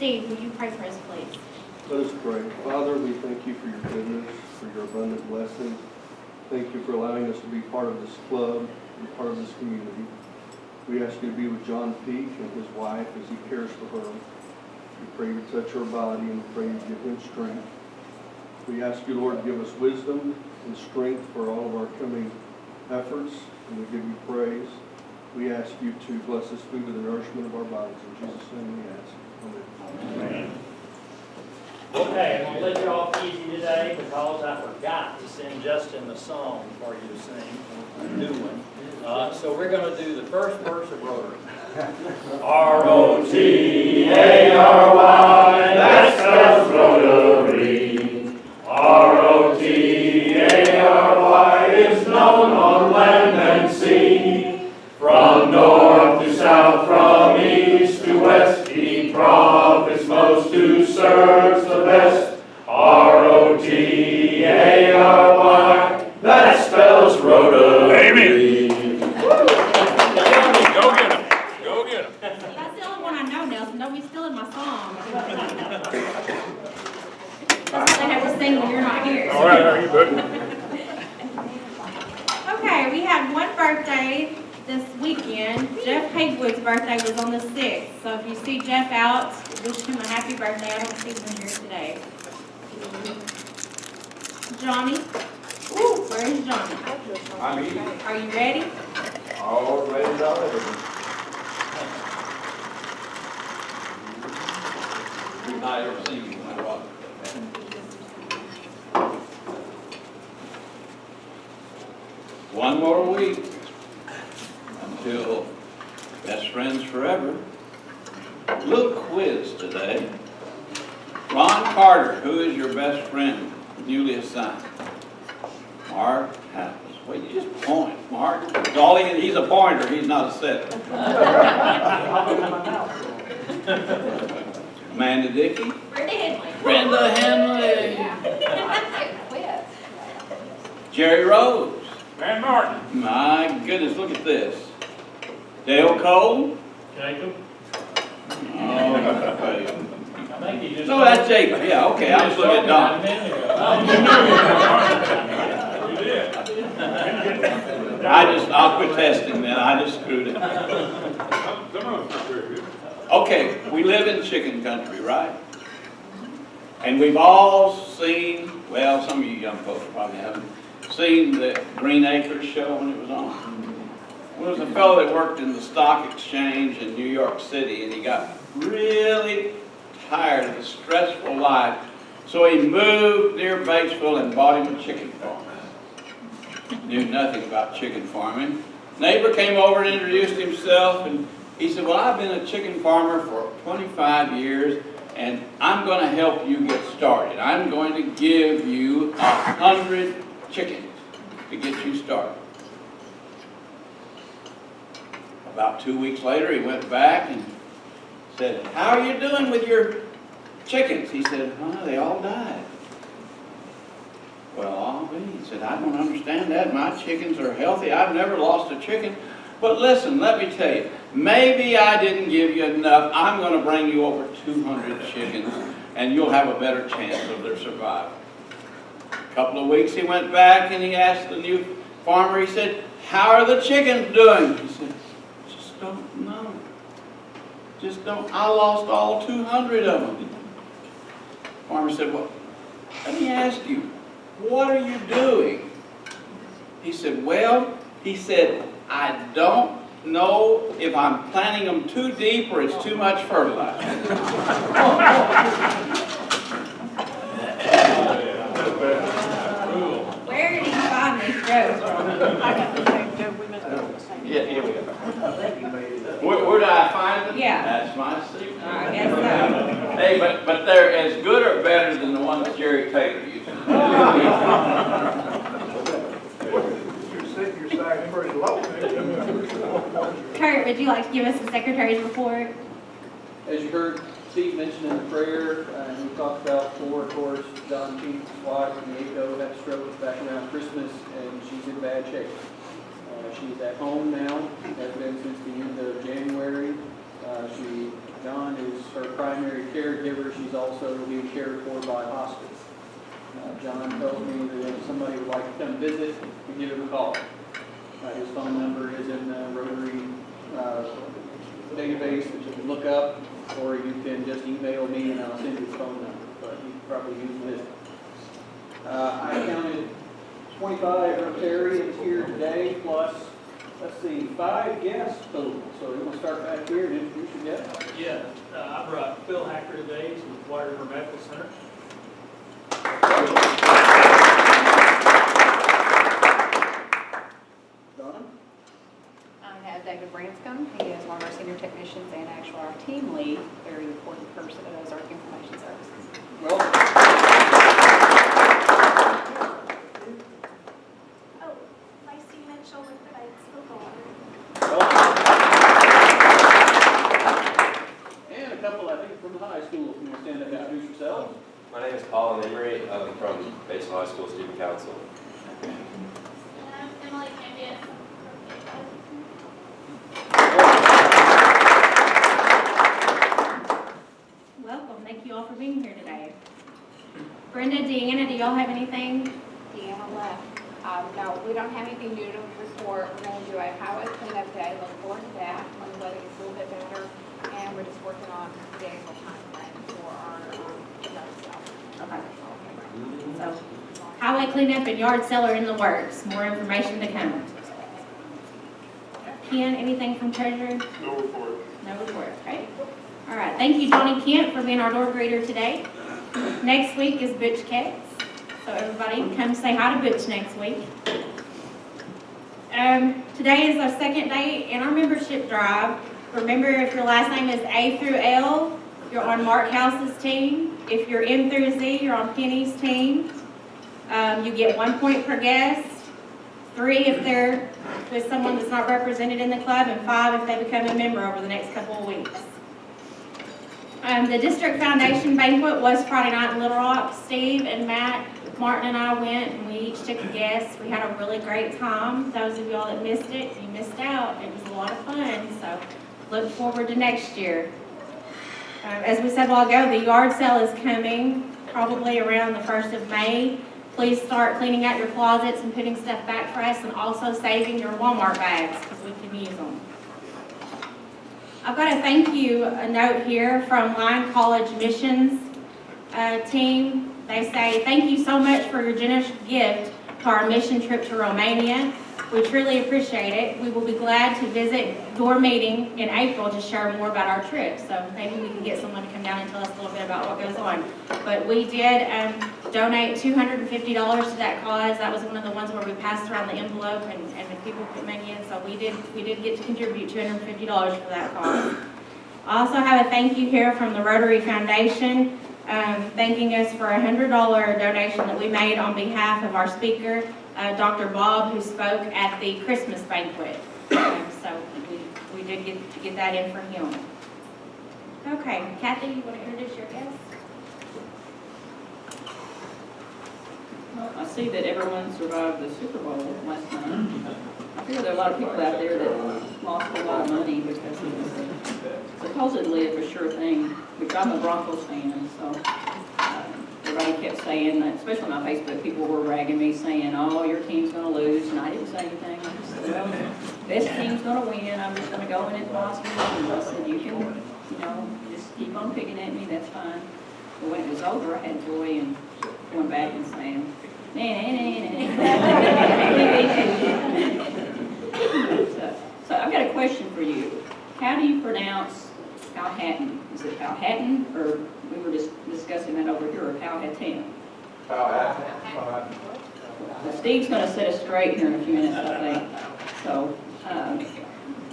Steve, will you pray for us, please? Let us pray. Father, we thank you for your goodness, for your abundant blessings. Thank you for allowing us to be part of this club and part of this community. We ask you to be with John Peak and his wife as he cares for her. We pray you touch her body and we pray you give him strength. We ask you, Lord, to give us wisdom and strength for all of our coming efforts, and we give you praise. We ask you to bless this food with the nourishment of our bodies. In Jesus' name we ask. Amen. Amen. Okay, I'm going to let you off easy today because I forgot to send Justin the song for you to sing, a new one. So we're going to do the first verse of Rotary. R-O-T-A-R-Y, that spells Rotary. R-O-T-A-R-Y is known on land and sea. From north to south, from east to west, he profits most who serves the best. R-O-T-A-R-Y, that spells Rotary. Amen. Go get him. Go get him. That's the only one I know, Nelson. Don't be stealing my song. That's what they have to sing when you're not here. All right, you good? Okay, we had one birthday this weekend. Jeff Haywood's birthday was on the 6th. So if you see Jeff out, wish him a happy birthday. I don't see him here today. Johnny? Ooh, where is Johnny? I'm eating. Are you ready? All ready to already. We've not ever seen you when I walk. One more week until best friends forever. A little quiz today. Ron Carter, who is your best friend, newly assigned? Mark House. Well, you just point, Mark. He's a pointer, he's not a setter. Amanda Dickey. Brenda Henley. Brenda Henley. Jerry Rose. Van Martin. My goodness, look at this. Dale Cole. Jacob? Oh, I think he just... no, that's Jacob. Yeah, okay. I was looking at Don. You did. I'll quit testing then. I just screwed it. Okay, we live in chicken country, right? And we've all seen, well, some of you young folks probably haven't, seen the Green Acres show when it was on. There was a fellow that worked in the stock exchange in New York City, and he got really tired of the stressful life. So he moved near Batesville and bought him a chicken farm. Knew nothing about chicken farming. Neighbor came over and introduced himself, and he said, well, I've been a chicken farmer for 25 years, and I'm going to help you get started. I'm going to give you 100 chickens to get you started. About 2 weeks later, he went back and said, how are you doing with your chickens? He said, they all died. Well, he said, I don't understand that. My chickens are healthy. I've never lost a chicken. But listen, let me tell you, maybe I didn't give you enough. I'm going to bring you over 200 chickens, and you'll have a better chance of their survival. A couple of weeks he went back and he asked the new farmer, he said, how are the chickens doing? He said, just don't know. Just don't, I lost all 200 of them. The farmer said, well, let me ask you, what are you doing? He said, well, I don't know if I'm planting them too deep or it's too much fertilizer. Where did he find these jokes from? I got the same joke. We must have the same. Yeah, here we go. Where did I find them? Yeah. That's my secret. I guess so. Hey, but they're as good or better than the ones Jerry Taylor used. You're setting your sights pretty low. Kurt, would you like to give us the secretary's report? As you heard Steve mention in the prayer, and we talked about before, of course, John Pete's wife, Diego, had a stroke back around Christmas, and she's in bad shape. She's at home now, has been since the end of January. John is her primary primary caregiver. She's also being cared for by hospice. John tells me that if somebody would like to come visit, to give him a call. His phone number is in the Rotary database that you can look up, or you can just email me and I'll send you his phone number, but you can probably use it. I counted 25 Rotarians here today, plus, let's see, 5 guests total. So we're going to start back here and introduce your guests. Yeah, I brought Phil Hacker today, he's with Water River Medical Center. Donna? I have David Branscombe. He is one of our senior technicians and actually our team lead, very important person at Ozark Information Services. Well, Oh, Lacey Mitchell with the Batesville Rotary. and a couple, I think, from the high school. If you want to stand up and introduce yourselves. My name is Colin Emery. I'm from Batesville High School Student Council. And I'm Emily Candias. Welcome, thank you all for being here today. Brenda, Deanna, do y'all have anything? Deanna left. No, we don't have anything new to report. We're going to do a highway cleanup day. Look forward to that when the weather gets a little bit better. And we're just working on the actual time frame for our yard sale. Okay. So, highway cleanup and yard sale are in the works. More information to come. Ken, anything from treasurer? No report. No report, okay. All right, thank you, Johnny Kent, for being our door greeter today. Next week is Butch Cakes, so everybody come say hi to Butch next week. Today is our second day in our membership drive. Remember, if your last name is A through L, you're on Mark House's team. If you're M through Z, you're on Penny's team. You get 1 point per guest, 3 if they're with someone that's not represented in the club, and 5 if they become a member over the next couple of weeks. The District Foundation banquet was Friday night in Little Rock. Steve and Matt, Martin and I went, and we each took a guest. We had a really great time. Those of y'all that missed it, you missed out. It was a lot of fun, so look forward to next year. As we said a while ago, the yard sale is coming, probably around the 1st of May. Please start cleaning out your closets and putting stuff back for us, and also saving your Walmart bags, because we can use them. I've got a thank you note here from Lyon College Missions team. They say, thank you so much for your generous gift to our mission trip to Romania. We truly appreciate it. We will be glad to visit your meeting in April to share more about our trip. So maybe we can get someone to come down and tell us a little bit about what goes on. But we did donate $250 to that cause. That was one of the ones where we passed around the envelope and the people put money in. So we did get to contribute $250 for that cause. I also have a thank you here from the Rotary Foundation, thanking us for a $100 donation that we made on behalf of our speaker, Dr. Bob, who spoke at the Christmas banquet. So we did get that in for him. Okay, Kathy, you want to introduce your guest? Well, I see that everyone survived the Super Bowl last night. I figure there are a lot of people out there that lost a lot of money because it was supposedly a for sure thing, which I'm a Broncos fan, so everybody kept saying that, especially on my Facebook, people were ragging me saying, oh, your team's going to lose, and I didn't say anything. I just said, well, best team's going to win. I'm just going to go in it positive. And I said, you can, just keep on picking at me, that's fine. But when it was over, I had joy and going back and saying, So I've got a question for you. How do you pronounce Powhatan? Is it Powhatan, or we were just discussing that over here, or Powhatan? Powhatan. Steve's going to set us straight here in a few minutes, I think. So,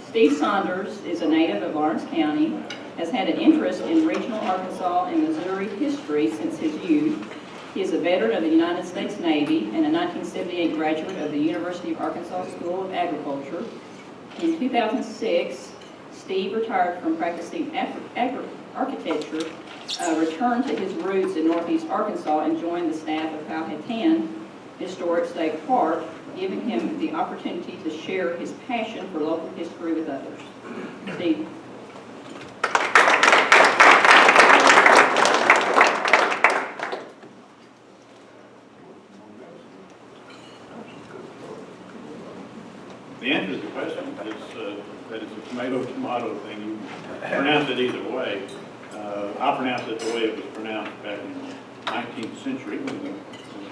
Steve Saunders is a native of Lawrence County, has had an interest in regional Arkansas and Missouri history since his youth. He is a veteran of the United States Navy and a 1978 graduate of the University of Arkansas School of Agriculture. In 2006, Steve retired from practicing architecture, returned to his roots in Northeast Arkansas, and joined the staff of Powhatan Historic State Park, giving him the opportunity to share his passion for local history with others. Steve. tomato thing. You pronounce it either way. I pronounce it the way it was pronounced back in the 19th century when the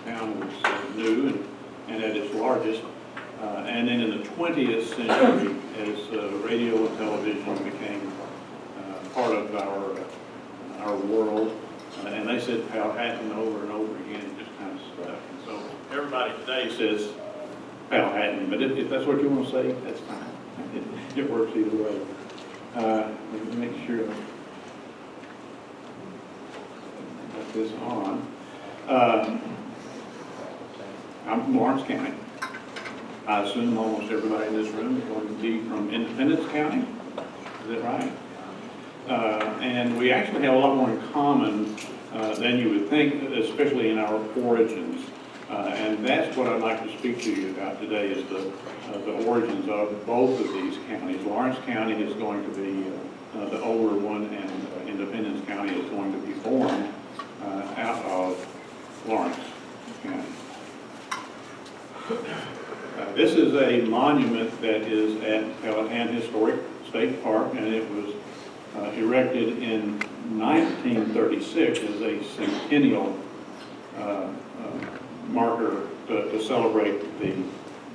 town was new and at its largest. And then in the 20th century, as radio and television became part of our world, and they said Powhatan over and over again, it just kind of stuck. And so everybody today says Powhatan, but if that's what you want to say, that's fine. It works either way. Let me make sure I got this on. I'm from Lawrence County. I assume almost everybody in this room is going to be from Independence County. Is that right? And we actually have a lot more in common than you would think, especially in our origins. And that's what I'd like to speak to you about today is the origins of both of these counties. Lawrence County is going to be the older one, and Independence County is going to be formed out of Lawrence County. This is a monument that is at Powhatan Historic State Park, and it was erected in 1936 as a centennial marker to celebrate the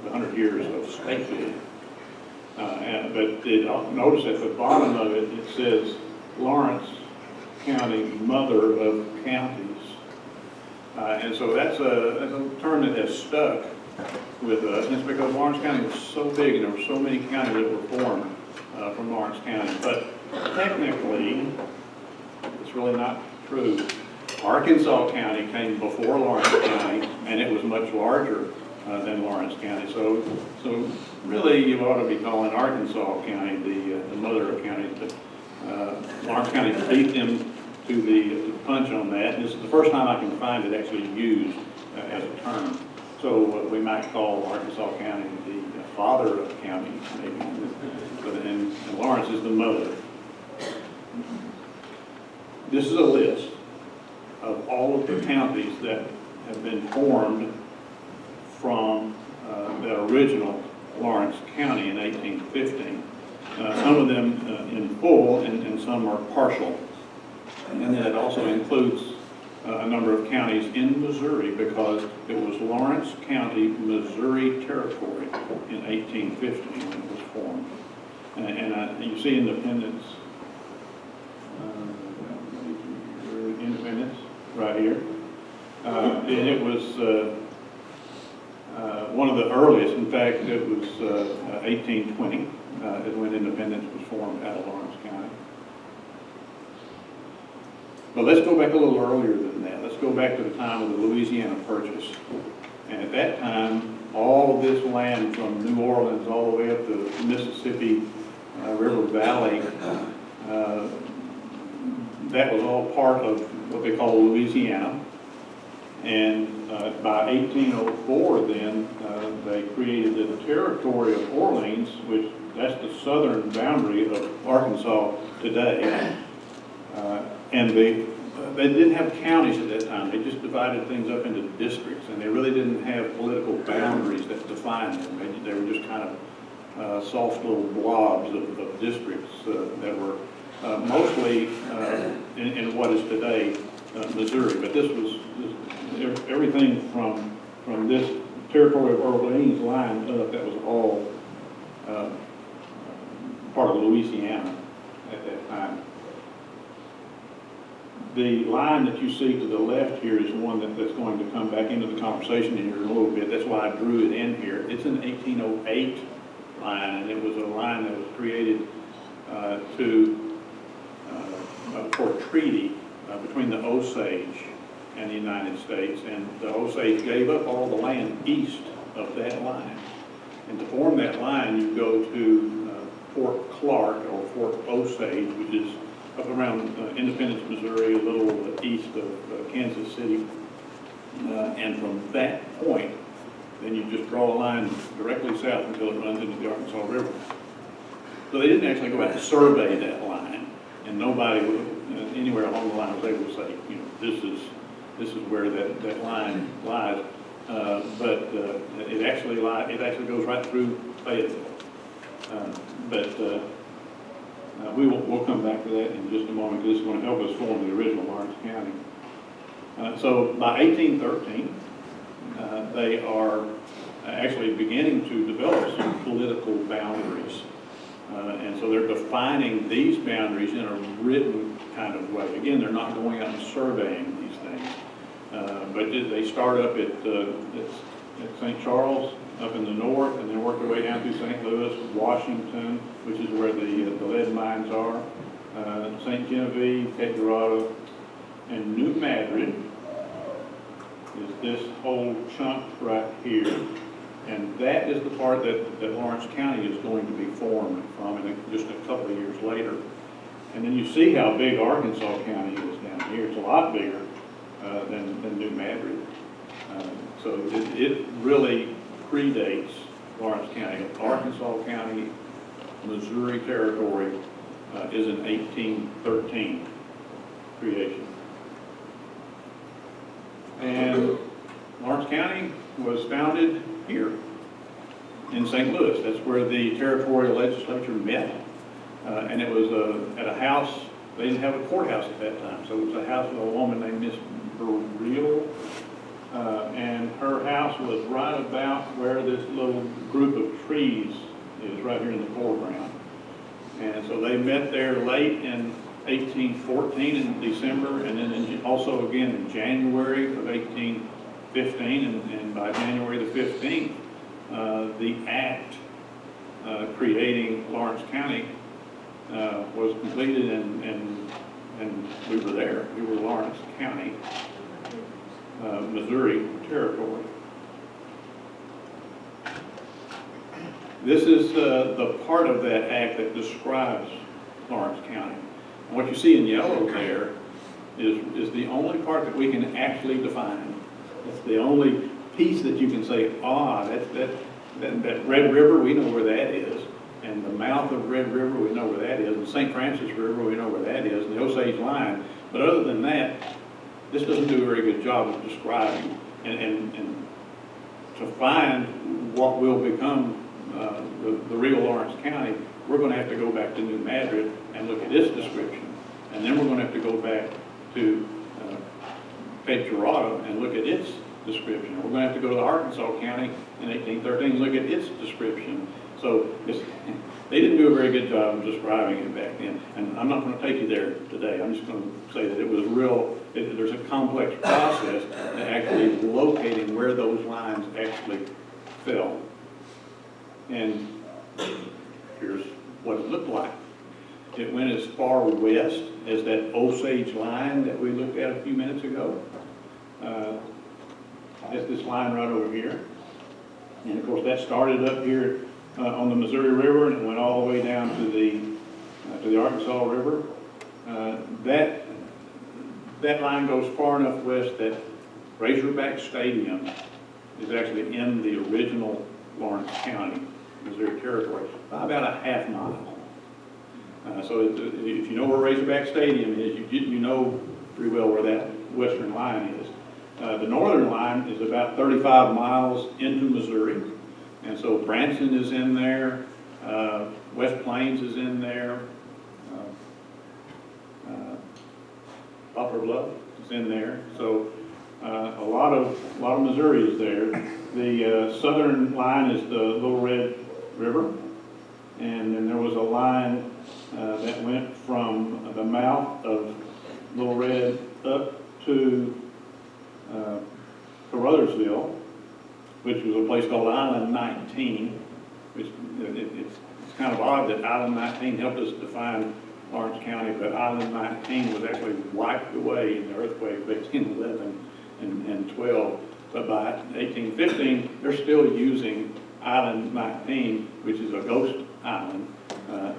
100 years of statehood. But notice at the bottom of it, it says Lawrence County, Mother of Counties. And so that's a term that has stuck with us. And it's because Lawrence County was so big and there were so many counties that were formed from Lawrence County. But technically, it's really not true. Arkansas County came before Lawrence County, and it was much larger than Lawrence County. So really, you ought to be calling Arkansas County the mother of counties. But Lawrence County beat them to the punch on that. And this is the first time I can find it actually used as a term. So we might call Arkansas County the father of counties, maybe. And Lawrence is the mother. This is a list of all of the counties that have been formed from the original Lawrence County in 1815. Some of them in full and some are partial. And then it also includes a number of counties in Missouri because it was Lawrence County, Missouri Territory in 1815 when it was formed. And you see Independence right here. And it was one of the earliest. In fact, it was 1820 is when Independence was formed out of Lawrence County. But let's go back a little earlier than that. Let's go back to the time of the Louisiana Purchase. And at that time, all of this land from New Orleans all the way up to the Mississippi River Valley, that was all part of what they call Louisiana. And by 1804 then, they created the territory of Orleans, which that's the southern boundary of Arkansas today. And they didn't have counties at that time. They just divided things up into districts, and they really didn't have political boundaries that defined them. They were just kind of soft little blobs of districts that were mostly in what is today Missouri. But this was everything from this territory of Orleans line up. That was all part of Louisiana at that time. The line that you see to the left here is one that's going to come back into the conversation in here in a little bit. That's why I drew it in here. It's an 1808 line, and it was a line that was created for a treaty between the Osage and the United States. And the Osage gave up all the land east of that line. And to form that line, you go to Fort Clark or Fort Osage, which is up around Independence, Missouri, a little east of Kansas City. And from that point, then you just draw a line directly south until it runs into the Arkansas River. So they didn't actually go out and survey that line, and nobody anywhere along the line was able to say, you know, this is where that line lies. But it actually goes right through Fayetteville. But We'll come back to that in just a moment, because it's going to help us form the original Lawrence County. So by 1813, they are actually beginning to develop some political boundaries. And so they're defining these boundaries in a written kind of way. Again, they're not going out and surveying these things. But they start up at St. Charles, up in the north, and then work their way down through St. Louis, Washington, which is where the lead mines are, St. Genevieve, Cape Dorado, and New Madrid is this whole chunk right here. And that is the part that Lawrence County is going to be formed from in just a couple of years later. And then you see how big Arkansas County is down here. It's a lot bigger than New Madrid. So it really predates Lawrence County. Arkansas County, Missouri Territory is an 1813 creation. And Lawrence County was founded here in St. Louis. That's where the territorial legislature met. And it was at a house. They didn't have a courthouse at that time, so it was a house of a woman named Miss Burrell. And her house was right about where this little group of trees is, right here in the foreground. And so they met there late in 1814 in December, and then also again in January of 1815, and by January the 15th, the act creating Lawrence County was completed, and we were there. We were Lawrence County, Missouri Territory. This is the part of that act that describes Lawrence County. And what you see in yellow there is the only part that we can actually define. It's the only piece that you can say, that Red River, we know where that is. And the mouth of Red River, we know where that is. And St. Francis River, we know where that is. And the Osage Line. But other than that, this doesn't do a very good job of describing. And to find what will become the real Lawrence County, we're going to have to go back to New Madrid and look at its description. And then we're going to have to go back to Cape Dorado and look at its description. We're going to have to go to Arkansas County in 1813 and look at its description. So they didn't do a very good job of describing it back then. And I'm not going to take you there today. I'm just going to say that it was there's a complex process to actually locating where those lines actually fell. And here's what it looked like. It went as far west as that Osage line that we looked at a few minutes ago. That's this line right over here. And of course that started up here on the Missouri River, and it went all the way down to the Arkansas River. That line goes far enough west that Razorback Stadium is actually in the original Lawrence County, Missouri Territory, by about a half mile. So if you know where Razorback Stadium is, you know pretty well where that western line is. The northern line is about 35 miles into Missouri. And so Branson is in there, West Plains is in there, Poplar Bluff is in there. So a lot of Missouri is there. The southern line is the Little Red River, and then there was a line that went from the mouth of Little Red up to Caruthersville, which was a place called Island 19, which it's kind of odd that Island 19 helped us define Lawrence County, but Island 19 was actually wiped away in the earthquake of 1811 and 12. But by 1815, they're still using Island 19, which is a ghost island,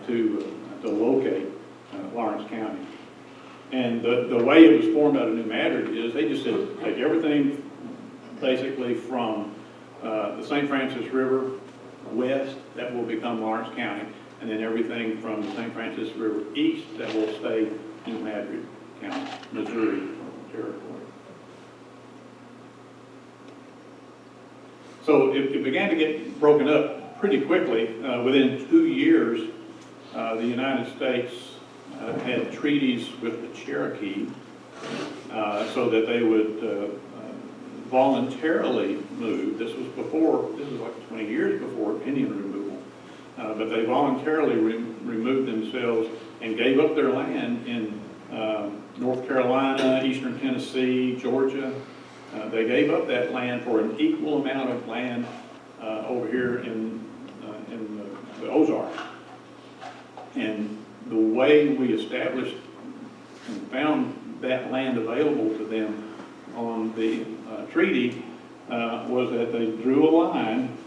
to locate Lawrence County. And the way it was formed out of New Madrid is they just said, take everything basically from the St. Francis River west, that will become Lawrence County, and then everything from the St. Francis River east, that will stay New Madrid County, Missouri Territory. So it began to get broken up pretty quickly. Within 2 years, the United States had treaties with the Cherokee so that they would voluntarily move. This was like 20 years before Indian removal. But they voluntarily removed themselves and gave up their land in North Carolina, Eastern Tennessee, Georgia. They gave up that land for an equal amount of land over here in the Ozarks. And the way we established and found that land available to them on the treaty was that they drew a line.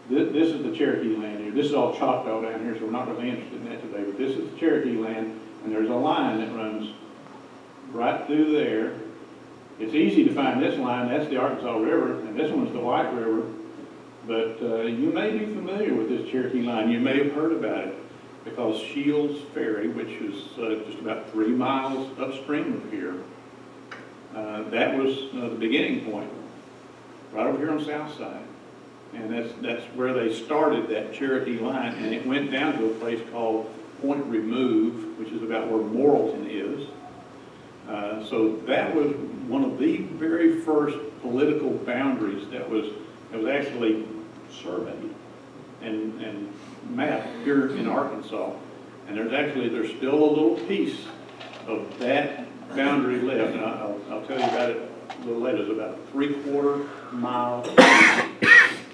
This is the Cherokee land here. This is all Choctaw down here, so we're not really interested in that today. But this is the Cherokee land, and there's a line that runs right through there. It's easy to find this line. That's the Arkansas River, and this one's the White River. But you may be familiar with this Cherokee line. You may have heard about it because Shields Ferry, which is just about 3 miles upstream of here, that was the beginning point, right over here on the south side. And that's where they started that Cherokee line, and it went down to a place called Point Remove, which is about where Morrilton is. So that was one of the very first political boundaries that was actually surveyed and mapped here in Arkansas. And there's still a little piece of that boundary left, and I'll tell you about it a little later. It's about 3/4 mile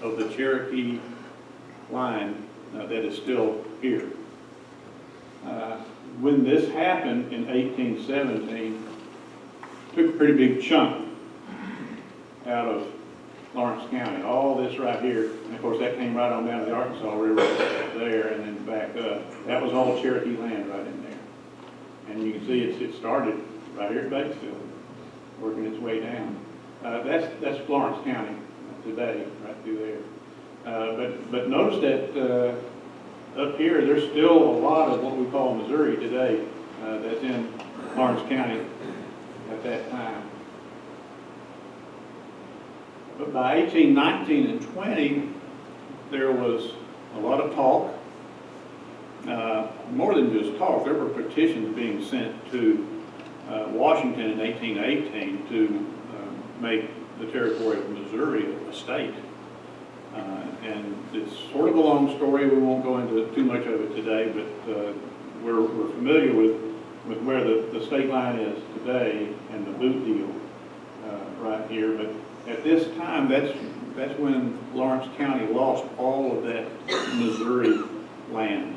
of the Cherokee line that is still here. When this happened in 1817, took a pretty big chunk out of Lawrence County, all this right here, and of course that came right on down to the Arkansas River there and then back up. That was all Cherokee land right in there. And you can see it started right here at Batesville, working its way down. That's Lawrence County today, right through there. But notice that up here, there's still a lot of what we call Missouri today that's in Lawrence County at that time. But by 1819 and 20, there was a lot of talk. More than just talk, there were petitions being sent to Washington in 1818 to make the territory of Missouri a state. And it's sort of a long story. We won't go into too much of it today, but we're familiar with where the state line is today and the boot deal right here. But at this time, that's when Lawrence County lost all of that Missouri land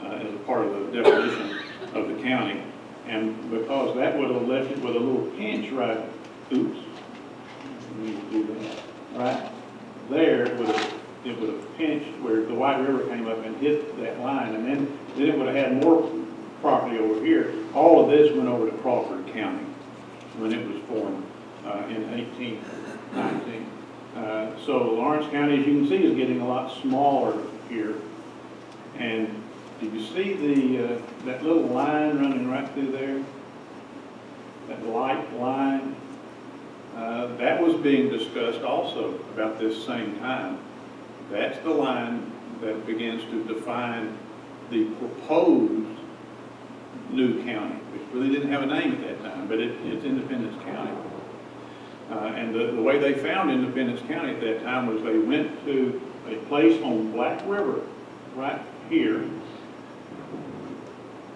as a part of the definition of the county. And because that would have left it with a little pinch right, oops, we need to do that, right there, it would have pinched where the White River came up and hit that line, and then it would have had more property over here. All of this went over to Crawford County when it was formed in 1819. So Lawrence County, as you can see, is getting a lot smaller here. And do you see that little line running right through there? That light line? That was being discussed also about this same time. That's the line that begins to define the proposed new county, which really didn't have a name at that time, but it's Independence County. And the way they found Independence County at that time was they went to a place on Black River, right here.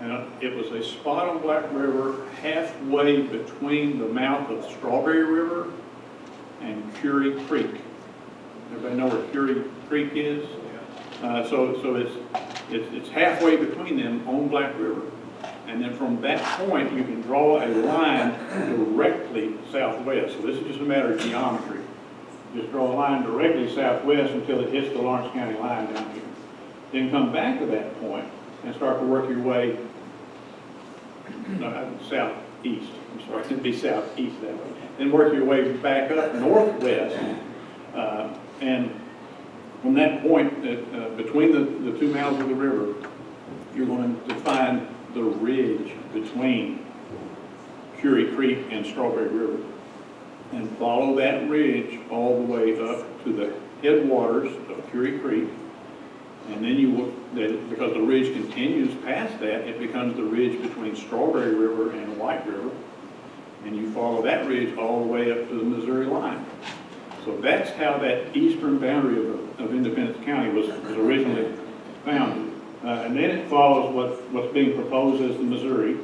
And it was a spot on Black River halfway between the mouth of Strawberry River and Curie Creek. Everybody know where Curie Creek is? So it's halfway between them on Black River. And then from that point, you can draw a line directly southwest. So this is just a matter of geometry. Just draw a line directly southwest until it hits the Lawrence County line down here. Then come back to that point and start to work your way southeast. I'm sorry, it'd be southeast that way. Then work your way back up northwest. And from that point, between the two mouths of the river, you're going to find the ridge between Curie Creek and Strawberry River. And follow that ridge all the way up to the headwaters of Curie Creek. And then because the ridge continues past that, it becomes the ridge between Strawberry River and White River. And you follow that ridge all the way up to the Missouri line. So that's how that eastern boundary of Independence County was originally founded. And then it follows what's being proposed as the Missouri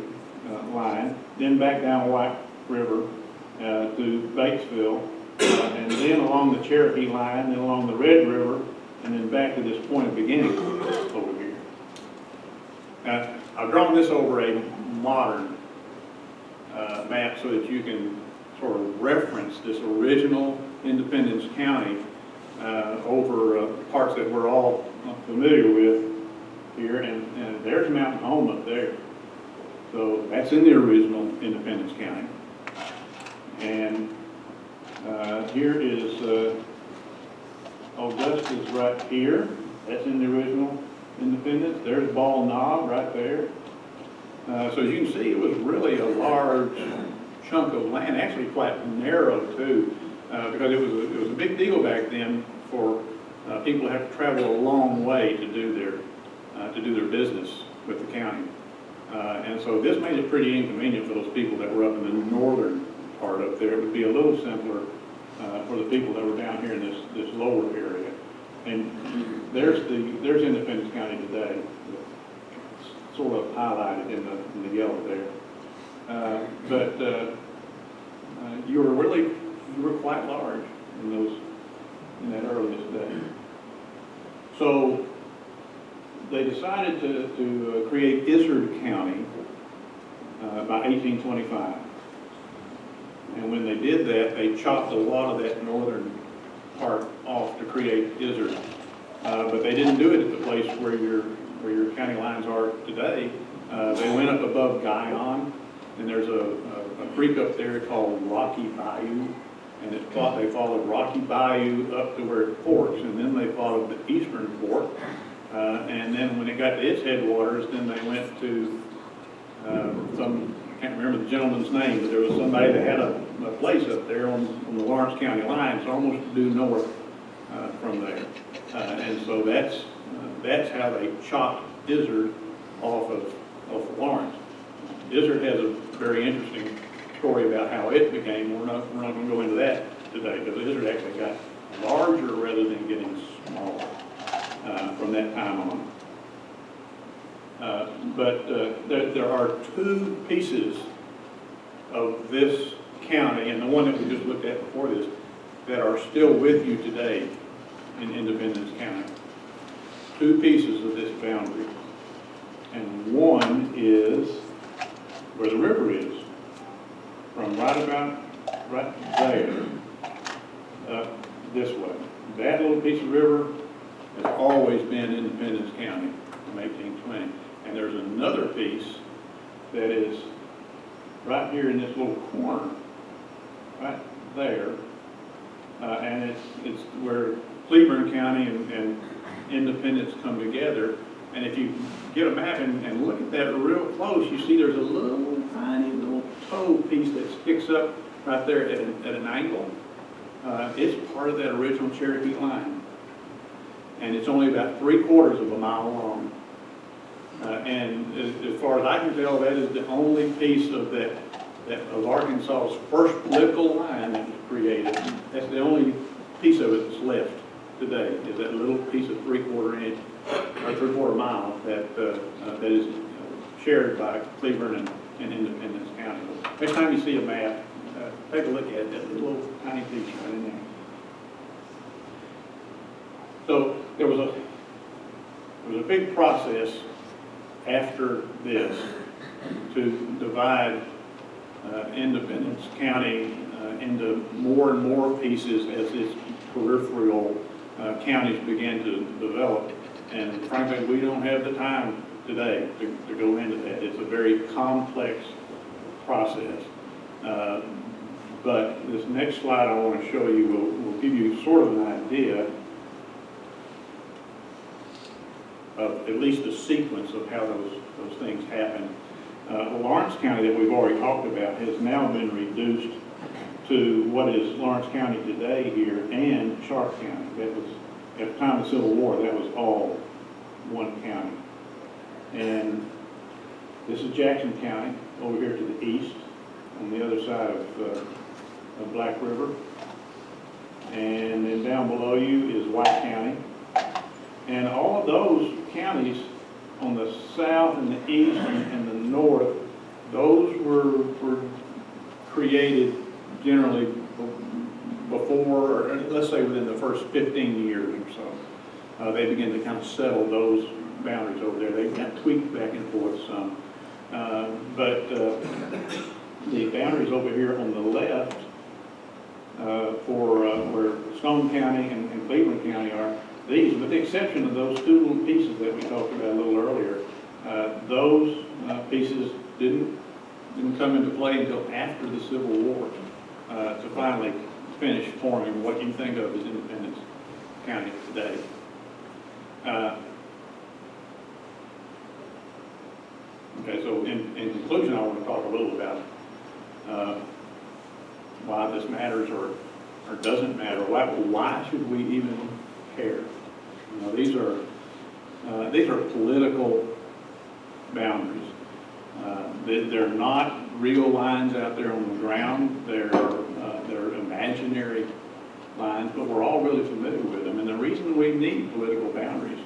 line, then back down White River to Batesville, and then along the Cherokee line, then along the Red River, and then back to this point of beginning over here. I've drawn this over a modern map so that you can sort of reference this original Independence County over parts that we're all familiar with here, and there's Mountain Home up there. So that's in the original Independence County. And here is Augusta's right here. That's in the original Independence. There's Ball Knob right there. So as you can see, it was really a large chunk of land, actually quite narrow too, because it was a big deal back then for people to have to travel a long way to do their business with the county. And so this made it pretty inconvenient for those people that were up in the northern part up there. It would be a little simpler for the people that were down here in this lower area. And there's Independence County today, sort of highlighted in the yellow there. But you were quite large in that earliest day. So they decided to create Izard County by 1825. And when they did that, they chopped a lot of that northern part off to create Izard. But they didn't do it at the place where your county lines are today. They went up above Guyon, and there's a creek up there called Rocky Bayou, and they followed Rocky Bayou up to where it forks, and then they followed the eastern fork. And then when it got to its headwaters, then they went to I can't remember the gentleman's name, but there was somebody that had a place up there on the Lawrence County line, so almost due north from there. And so that's how they chopped Izard off of Lawrence. Izard has a very interesting story about how it became. We're not going to go into that today, because Izard actually got larger rather than getting smaller from that time on. But there are two pieces of this county, and the one that we just looked at before this, that are still with you today in Independence County. Two pieces of this boundary. And one is where the river is, from right there this way. That little piece of river has always been Independence County from 1820. And there's another piece that is right here in this little corner, right there. And it's where Cleburne County and Independence come together. And if you get a map and look at that real close, you see there's a little tiny little toe piece that sticks up right there at an angle. It's part of that original Cherokee line. And it's only about 3/4 of a mile long. And as far as I can tell, that is the only piece of of Arkansas's first political line that was created. That's the only piece of it that's left today, is that little piece of 3/4 inch or 3/4 mile that is shared by Cleburne and Independence County. Next time you see a map, take a look at that little tiny piece right in there. So there was a big process after this to divide Independence County into more and more pieces as its peripheral counties began to develop. And frankly, we don't have the time today to go into that. It's a very complex process. But this next slide I want to show you will give you sort of an idea of at least the sequence of how those things happen. Lawrence County that we've already talked about has now been reduced to what is Lawrence County today here and Sharp County. That was, at the time of the Civil War, that was all one county. And this is Jackson County over here to the east, on the other side of Black River. And then down below you is White County. And all of those counties on the south and the east and the north, those were created generally before, or let's say within the first 15 years or so. They began to kind of settle those boundaries over there. They got tweaked back and forth some. But the boundaries over here on the left for where Stone County and Cleveland County are, these, with the exception of those two little pieces that we talked about a little earlier, those pieces didn't come into play until after the Civil War to finally finish forming what you think of as Independence County today. Okay, so in conclusion, I want to talk a little about why this matters or doesn't matter. Why should we even care? You know, these are political boundaries. They're not real lines out there on the ground. They're imaginary lines, but we're all really familiar with them. And the reason we need political boundaries,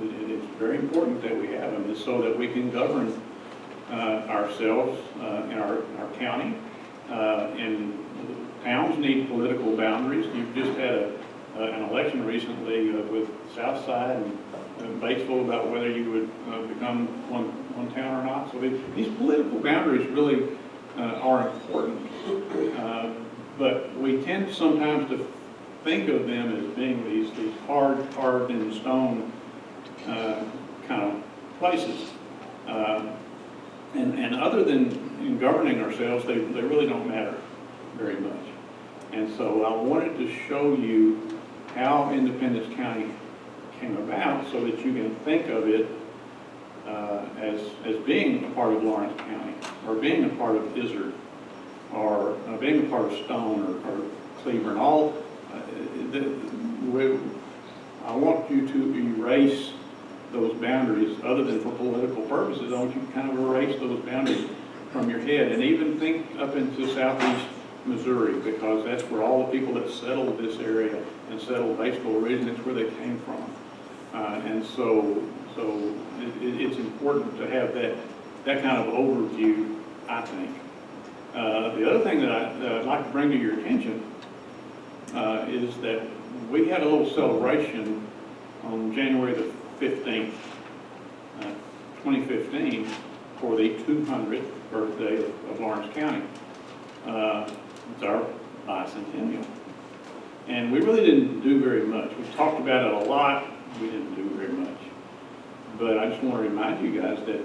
it's very important that we have them, is so that we can govern ourselves in our county. And towns need political boundaries. You've just had an election recently with Southside and Batesville about whether you would become one town or not. So these political boundaries really are important. But we tend sometimes to think of them as being these hard, carved in stone kind of places. And other than in governing ourselves, they really don't matter very much. And so I wanted to show you how Independence County came about so that you can think of it as being a part of Lawrence County, or being a part of Izzard, or being a part of Stone or Cleveland. I want you to erase those boundaries, other than for political purposes. I want you to kind of erase those boundaries from your head, and even think up into southeast Missouri, because that's where all the people that settled this area and settled Batesville originally, that's where they came from. And so it's important to have that kind of overview, I think. The other thing that I'd like to bring to your attention is that we had a little celebration on January the 15th, 2015, for the 200th birthday of Lawrence County. It's our bicentennial. And we really didn't do very much. We talked about it a lot. We didn't do very much. But I just want to remind you guys that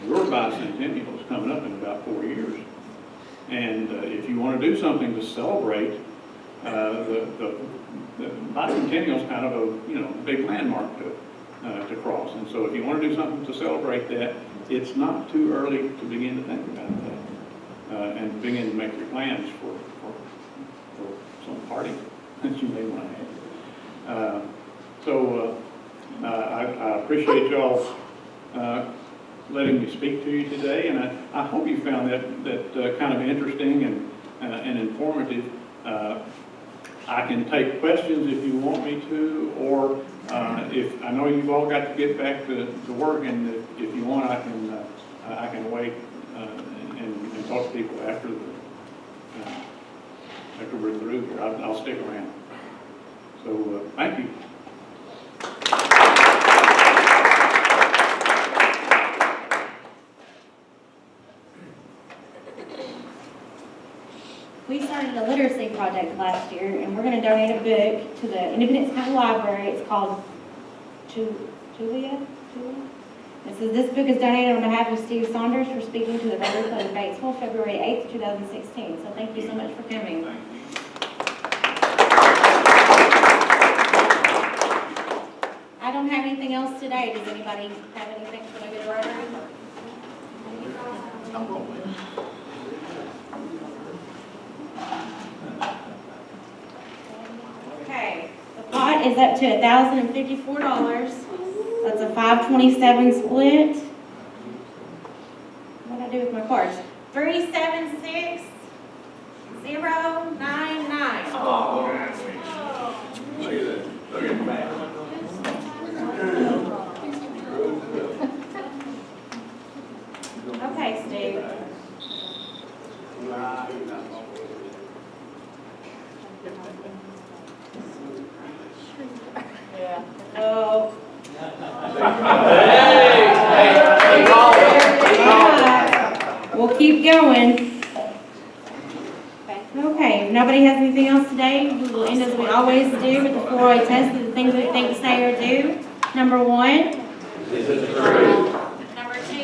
your bicentennial is coming up in about 4 years. And if you want to do something to celebrate, the bicentennial is kind of a big landmark to cross. And so if you want to do something to celebrate that, it's not too early to begin to think about that and begin to make your plans for some party that you may want to have. I appreciate y'all letting me speak to you today, and I hope you found that kind of interesting and informative. I can take questions if you want me to, or if I know you've all got to get back to work, and if you want, I can wait and talk to people after we're through here. I'll stick around. So thank you. We started a literacy project last year, and we're going to donate a book to the Independence County Library. It's called Julia. It says, this book is donated on behalf of Steve Saunders for speaking to the Rotary Club of Batesville, February 8th, 2016. So thank you so much for coming. I don't have anything else today. Does anybody have anything for the good Rotary? Okay, the pot is up to $1,054. That's a 527 split. What'd I do with my cards? 376099. Oh, look at that. Look at that. Okay, Steve. Oh. We'll keep going. Okay, if nobody has anything else today, we will end as we always do with the 4-way test of the things we think, say, or do. Number 1. Is it true? Number 2.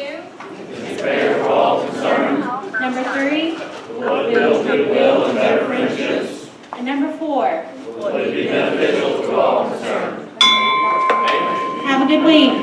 Is fair to all concerned? Number 3. Will it build goodwill and better friendships? And number 4. Will it be beneficial to all concerned? Have a good week.